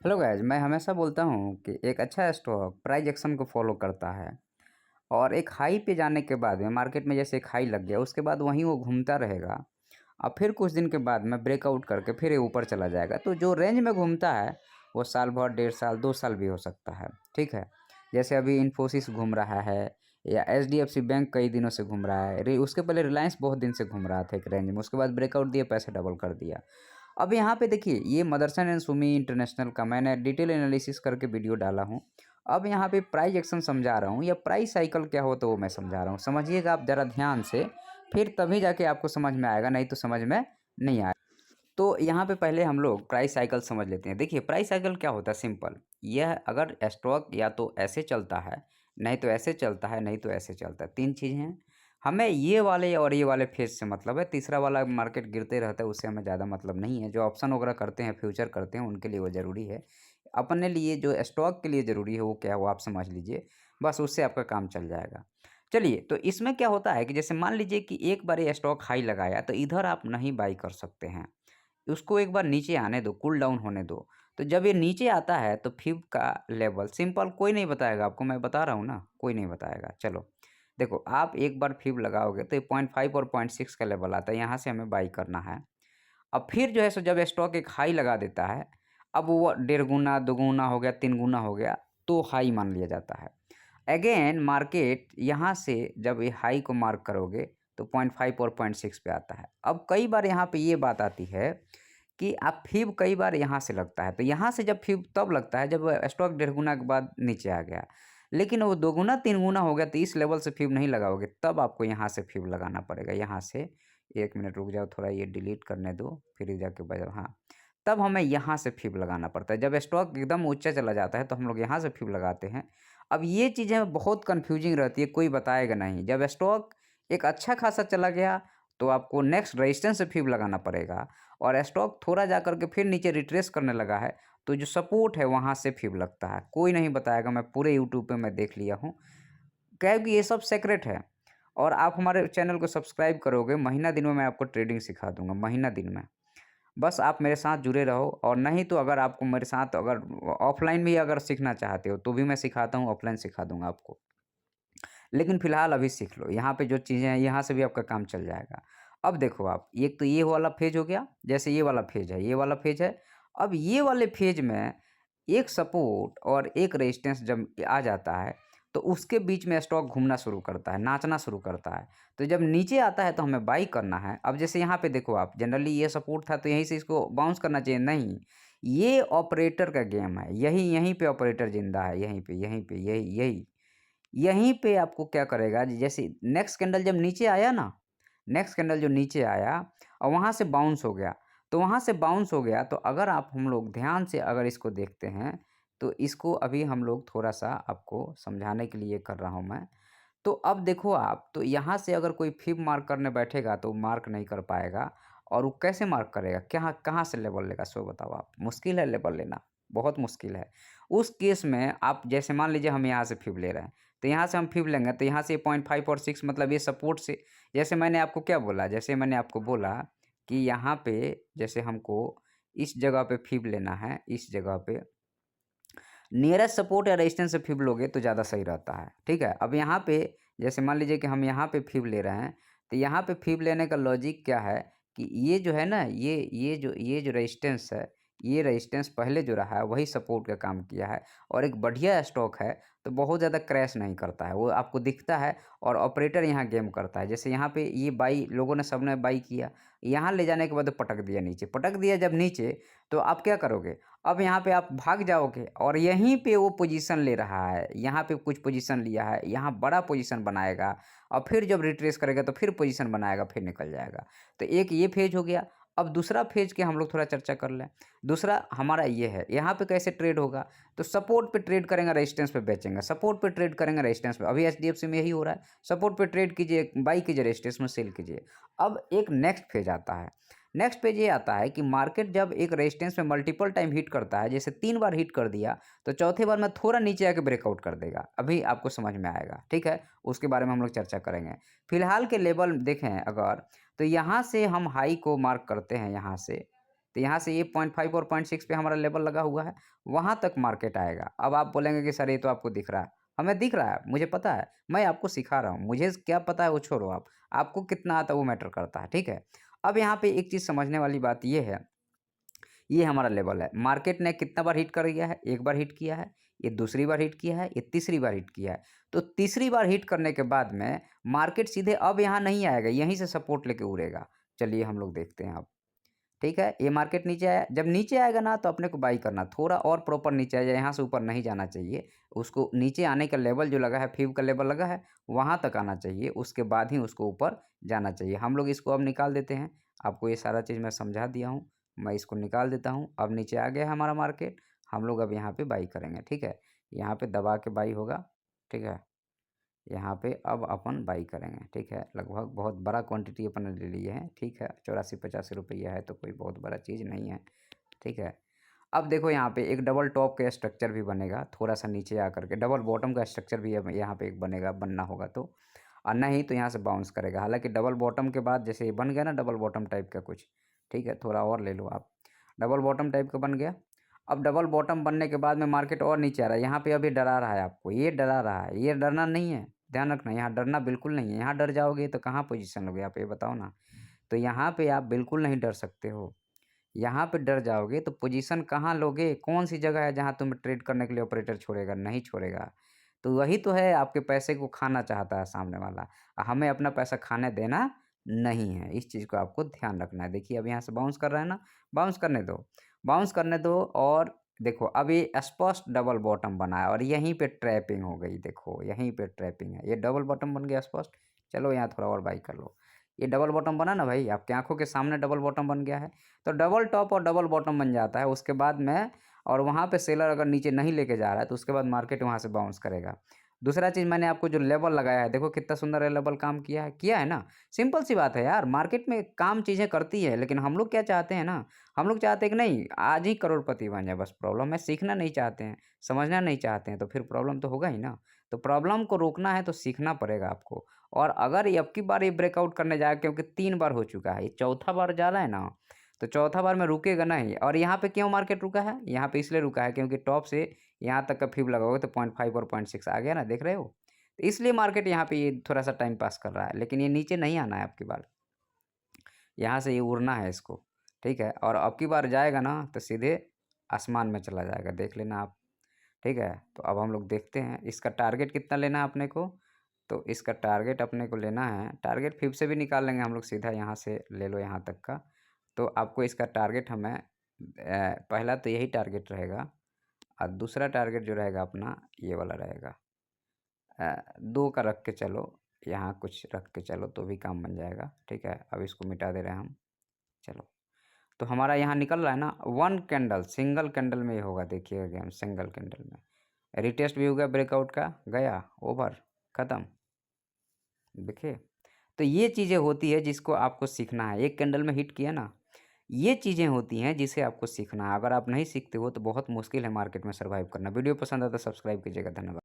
Hello guys, मैं हमेशा बोलता हूँ कि एक अच्छा स्टॉक प्राइस एक्शन को फॉलो करता है और एक हाई पे जाने के बाद में मार्केट में जैसे एक हाई लग गया उसके बाद वहीं वो घूमता रहेगा और फिर कुछ दिन के बाद में ब्रेकआउट करके फिर ये ऊपर चला जाएगा। तो जो रेंज में घूमता है वो साल भर, 1.5 साल, 2 साल भी हो सकता है। ठीक है, जैसे अभी इन्फोसिस घूम रहा है या एचडीएफसी बैंक कई दिनों से घूम रहा है। उसके पहले रिलायंस बहुत दिन से घूम रहा था एक रेंज में, उसके बाद ब्रेकआउट दिया, पैसे डबल कर दिया। अब यहाँ पे देखिए, ये मदरसन एंड सुमी इंटरनेशनल का मैंने डिटेल एनालिसिस करके वीडियो डाला हूँ। अब यहाँ पे प्राइस एक्शन समझा रहा हूँ या प्राइस साइकिल क्या हो तो वो मैं समझा रहा हूँ। समझिएगा आप ज़रा ध्यान से, फिर तभी जाके आपको समझ में आएगा, नहीं तो समझ में नहीं आएगा। तो यहाँ पे पहले हम लोग प्राइस साइकिल समझ लेते हैं। देखिए, प्राइस साइकिल क्या होता है, सिंपल। यह अगर स्टॉक या तो ऐसे चलता है, नहीं तो ऐसे चलता है, नहीं तो ऐसे चलता है, 3 चीज़ हैं। हमें ये वाले और ये वाले फेज से मतलब है, तीसरा वाला मार्केट गिरते रहता है उससे हमें ज़्यादा मतलब नहीं है। जो ऑप्शन वगैरह करते हैं, फ्यूचर करते हैं, उनके लिए वो ज़रूरी है। अपने लिए जो स्टॉक के लिए ज़रूरी है वो क्या है वो आप समझ लीजिए, बस उससे आपका काम चल जाएगा। चलिए, तो इसमें क्या होता है कि जैसे मान लीजिए कि एक बार ये स्टॉक हाई लगाया तो इधर आप नहीं बाई कर सकते हैं। उसको एक बार नीचे आने दो, कूल डाउन होने दो। तो जब ये नीचे आता है तो फिब का लेवल सिंपल, कोई नहीं बताएगा आपको, मैं बता रहा हूँ ना, कोई नहीं बताएगा। चलो, देखो, आप एक बार फिब लगाओगे तो ये 0.5 और 0.6 का लेवल आता है, यहाँ से हमें बाई करना है। अब फिर जो है सो जब स्टॉक एक हाई लगा देता है, अब वो 1.5 गुना, 2 गुना हो गया, 3 गुना हो गया, तो हाई मान लिया जाता है। अगेन मार्केट यहाँ से जब ये हाई को मार्क करोगे तो 0.5 और 0.6 पे आता है। अब कई बार यहाँ पे ये बात आती है कि आप फिब कई बार यहाँ से लगता है, तो यहाँ से जब फिब तब लगता है जब स्टॉक 1.5 गुना के बाद नीचे आ गया। लेकिन वो 2 गुना, 3 गुना हो गया तो इस लेवल से फिब नहीं लगाओगे, तब आपको यहाँ से फिब लगाना पड़ेगा। यहाँ से 1 मिनट रुक जाओ, थोड़ा ये डिलीट करने दो, फिर जाके बजाओ। हाँ, तब हमें यहाँ से फिब लगाना पड़ता है। जब स्टॉक एकदम ऊँचा चला जाता है तो हम लोग यहाँ से फिब लगाते हैं। अब ये चीज़ें बहुत कन्फ्यूजिंग रहती है, कोई बताएगा नहीं। जब स्टॉक एक अच्छा खासा चला गया तो आपको नेक्स्ट रेजिस्टेंस से फिब लगाना पड़ेगा, और स्टॉक थोड़ा जा कर के फिर नीचे रिट्रेस करने लगा है तो जो सपोर्ट है वहाँ से फिब लगता है। कोई नहीं बताएगा, मैं पूरे यूट्यूब पे मैं देख लिया हूँ। क्योंकि ये सब सीक्रेट है। और आप हमारे चैनल को सब्सक्राइब करोगे, महीना दिन में मैं आपको ट्रेडिंग सिखा दूँगा, महीना दिन में। बस आप मेरे साथ जुड़े रहो, और नहीं तो अगर आपको मेरे साथ अगर ऑफ़लाइन भी अगर सीखना चाहते हो तो भी मैं सिखाता हूँ, ऑफ़लाइन सिखा दूँगा आपको। लेकिन फ़िलहाल अभी सीख लो, यहाँ पे जो चीज़ें हैं यहाँ से भी आपका काम चल जाएगा। अब देखो आप, एक तो ये वाला फ़ेज़ हो गया, जैसे ये वाला फ़ेज़ है, ये वाला फ़ेज़ है। अब ये वाले फ़ेज़ में एक सपोर्ट और एक रेजिस्टेंस जब आ जाता है, तो उसके बीच में स्टॉक घूमना शुरू करता है, नाचना शुरू करता है। तो जब नीचे आता है तो हमें बाई करना है। अब जैसे यहाँ पे देखो आप, जनरली ये सपोर्ट था तो यहीं से इसको बाउंस करना चाहिए, नहीं। ये ऑपरेटर का गेम है, यहीं यहीं पे ऑपरेटर ज़िंदा है, यहीं पे, यहीं पे, यही यही। यहीं पे आपको क्या करेगा, जैसे नेक्स्ट कैंडल जब नीचे आया ना, नेक्स्ट कैंडल जो नीचे आया और वहाँ से बाउंस हो गया, तो वहाँ से बाउंस हो गया तो अगर आप हम लोग ध्यान से अगर इसको देखते हैं, तो इसको अभी हम लोग थोड़ा-सा आपको समझाने के लिए कर रहा हूँ मैं। तो अब देखो आप, तो यहाँ से अगर कोई फिब मार्क करने बैठेगा तो मार्क नहीं कर पाएगा। और वो कैसे मार्क करेगा? कहाँ कहाँ से लेवल लेगा सो बताओ आप? मुश्किल है लेवल लेना, बहुत मुश्किल है। उस केस में आप जैसे मान लीजिए हम यहाँ से फिब ले रहे हैं, तो यहाँ से हम फिब लेंगे तो यहाँ से 0.5 और 6 मतलब ये सपोर्ट से, जैसे मैंने आपको क्या बोला? जैसे मैंने आपको बोला कि यहाँ पे जैसे हमको इस जगह पे फिब लेना है, इस जगह पे नियरेस्ट सपोर्ट या रेजिस्टेंस से फिब लोगे तो ज़्यादा सही रहता है। ठीक है? अब यहाँ पे जैसे मान लीजिए कि हम यहाँ पे फिब ले रहे हैं, तो यहाँ पे फिब लेने का लॉजिक क्या है कि ये जो है ना, ये जो रेजिस्टेंस है, ये रेजिस्टेंस पहले जो रहा है वही सपोर्ट का काम किया है, और एक बढ़िया स्टॉक है तो बहुत ज़्यादा क्रैश नहीं करता है, वो आपको दिखता है। और ऑपरेटर यहाँ गेम करता है। जैसे यहाँ पे ये बाई लोगों ने, सबने बाई किया, यहाँ ले जाने के बाद पटक दिया नीचे, पटक दिया जब नीचे, तो आप क्या करोगे? अब यहाँ पे आप भाग जाओगे और यहीं पे वो पोजीशन ले रहा है, यहाँ पे कुछ पोजीशन लिया है, यहाँ बड़ा पोजीशन बनाएगा और फिर जब रिट्रेस करेगा तो फिर पोजीशन बनाएगा, फिर निकल जाएगा। तो एक ये फेज हो गया। अब दूसरा फेज की हम लोग थोड़ा चर्चा कर लें। दूसरा हमारा ये है, यहाँ पे कैसे ट्रेड होगा, तो सपोर्ट पे ट्रेड करेंगे, रेजिस्टेंस पे बेचेंगे, सपोर्ट पे ट्रेड करेंगे, रेजिस्टेंस पे। अभी एचडीएफसी में यही हो रहा है, सपोर्ट पे ट्रेड कीजिए, बाई कीजिए, रेजिस्टेंस में सेल कीजिए। अब एक नेक्स्ट फेज आता है। नेक्स्ट पेज ये आता है कि मार्केट जब एक रेजिस्टेंस में मल्टीपल टाइम हिट करता है, जैसे 3 बार हिट कर दिया, तो चौथे बार में थोड़ा नीचे आके ब्रेकआउट कर देगा। अभी आपको समझ में आएगा, ठीक है? उसके बारे में हम लोग चर्चा करेंगे। फिलहाल के लेवल देखें अगर, तो यहाँ से हम हाई को मार्क करते हैं यहाँ से, तो यहाँ से ये 0.5 और 0.6 पे हमारा लेवल लगा हुआ है, वहाँ तक मार्केट आएगा। अब आप बोलेंगे कि सर ये तो आपको दिख रहा है। हमें दिख रहा है, मुझे पता है, मैं आपको सिखा रहा हूँ। मुझे क्या पता है वो छोड़ो आप, आपको कितना आता है वो मैटर करता है, ठीक है? अब यहाँ पे एक चीज़ समझने वाली बात ये है, ये हमारा लेवल है। मार्केट ने कितना बार हिट कर गया है? एक बार हिट किया है, ये दूसरी बार हिट किया है, ये तीसरी बार हिट किया है। तो तीसरी बार हिट करने के बाद में मार्केट सीधे अब यहाँ नहीं आएगा, यहीं से सपोर्ट लेके उड़ेगा। चलिए हम लोग देखते हैं अब। ठीक है, ये मार्केट नीचे आया, जब नीचे आएगा ना तो अपने को बाई करना, थोड़ा और प्रॉपर नीचे आ जाए, यहाँ से ऊपर नहीं जाना चाहिए। उसको नीचे आने का लेवल जो लगा है, FIB का लेवल लगा है, वहाँ तक आना चाहिए, उसके बाद ही उसको ऊपर जाना चाहिए। हम लोग इसको अब निकाल देते हैं, आपको ये सारा चीज़ मैं समझा दिया हूँ, मैं इसको निकाल देता हूँ। अब नीचे आ गया है हमारा मार्केट, हम लोग अब यहाँ पे बाई करेंगे, ठीक है? यहाँ पे दबा के बाई होगा, ठीक है? यहाँ पे अब अपन बाई करेंगे, ठीक है? लगभग बहुत बड़ा क्वांटिटी अपन ने ले लिए हैं, ठीक है? 84-85 रुपया है तो कोई बहुत बड़ा चीज़ नहीं है, ठीक है? अब देखो यहाँ पे एक डबल टॉप का स्ट्रक्चर भी बनेगा, थोड़ा-सा नीचे आकर के डबल बॉटम का स्ट्रक्चर भी अब यहाँ पे एक बनेगा, बनना होगा तो। और नहीं तो यहाँ से बाउंस करेगा। हालाँकि डबल बॉटम के बाद जैसे ये बन गया ना डबल बॉटम टाइप का कुछ, ठीक है? थोड़ा और ले लो आप। डबल बॉटम टाइप का बन गया। अब डबल बॉटम बनने के बाद में मार्केट और नीचे आ रहा है, यहाँ पे अभी डरा रहा है आपको, ये डरा रहा है, ये डरना नहीं है, ध्यान रखना, यहाँ डरना बिल्कुल नहीं है। यहाँ डर जाओगे तो कहाँ पोजीशन लोगे आप, ये बताओ ना? तो यहाँ पे आप बिल्कुल नहीं डर सकते हो। यहाँ पे डर जाओगे तो पोजीशन कहाँ लोगे? कौन-सी जगह है जहाँ तुम्हें ट्रेड करने के लिए ऑपरेटर छोड़ेगा? नहीं छोड़ेगा। तो वही तो है, आपके पैसे को खाना चाहता है सामने वाला। हमें अपना पैसा खाने देना नहीं है, इस चीज़ को आपको ध्यान रखना है। देखिए अब यहाँ से बाउंस कर रहा है ना, बाउंस करने दो, बाउंस करने दो। और देखो अब ये स्पष्ट डबल बॉटम बना है और यहीं पे ट्रैपिंग हो गई, देखो यहीं पे ट्रैपिंग है। ये डबल बॉटम बन गया स्पष्ट। चलो यहाँ थोड़ा और बाई कर लो। ये डबल बॉटम बना ना भाई, आपकी आँखों के सामने डबल बॉटम बन गया है। तो डबल टॉप और डबल बॉटम बन जाता है, उसके बाद में और वहाँ पे सेलर अगर नीचे नहीं लेके जा रहा है तो उसके बाद मार्केट वहाँ से बाउंस करेगा। दूसरा चीज़, मैंने आपको जो लेवल लगाया है, देखो कितना सुंदर है लेवल काम किया है ना? सिंपल सी बात है यार, मार्केट में काम चीज़ें करती है, लेकिन हम लोग क्या चाहते हैं ना, हम लोग चाहते हैं कि नहीं आज ही करोड़पति बन जाए, बस प्रॉब्लम है सीखना नहीं चाहते हैं, समझना नहीं चाहते हैं, तो फिर प्रॉब्लम तो होगा ही ना। तो प्रॉब्लम को रोकना है तो सीखना पड़ेगा आपको। और अगर ये अब की बार ये ब्रेकआउट करने जाए, क्योंकि 3 बार हो चुका है, ये चौथा बार जा रहा है ना, तो चौथा बार में रुकेगा नहीं। और यहाँ पे क्यों मार्केट रुका है? यहाँ पे इसलिए रुका है क्योंकि टॉप से यहाँ तक का FIB लगाओगे तो 0.5 और 0.6 आ गया ना, देख रहे हो? तो इसलिए मार्केट यहाँ पे ये थोड़ा-सा टाइम पास कर रहा है, लेकिन ये नीचे नहीं आना है अब की बार। यहाँ से ये उड़ना है इसको, ठीक है? और अब की बार जाएगा ना तो सीधे आसमान में चला जाएगा, देख लेना आप, ठीक है? तो अब हम लोग देखते हैं इसका टारगेट कितना लेना है अपने को। तो इसका टारगेट अपने को लेना है, टारगेट FIB से भी निकाल लेंगे हम लोग सीधा, यहाँ से ले लो यहाँ तक का। तो आपको इसका टारगेट हमें पहला तो यही टारगेट रहेगा और दूसरा टारगेट जो रहेगा अपना ये वाला रहेगा। 2 का रख के चलो, यहाँ कुछ रख के चलो तो भी काम बन जाएगा, ठीक है? अब इसको मिटा दे रहे हैं हम, चलो। तो हमारा यहाँ निकल रहा है ना 1 कैंडल, सिंगल कैंडल में ही होगा, देखिएगा गेम सिंगल कैंडल में। रिटेस्ट भी हो गया ब्रेकआउट का, गया, ओवर, ख़त्म, देखिए। तो ये चीज़ें होती है जिसको आपको सीखना है, एक कैंडल में हिट किया ना, ये चीज़ें होती हैं जिसे आपको सीखना है। अगर आप नहीं सीखते हो तो बहुत मुश्किल है मार्केट में सर्वाइव करना। वीडियो पसंद आता है तो सब्सक्राइब कीजिएगा, धन्यवाद।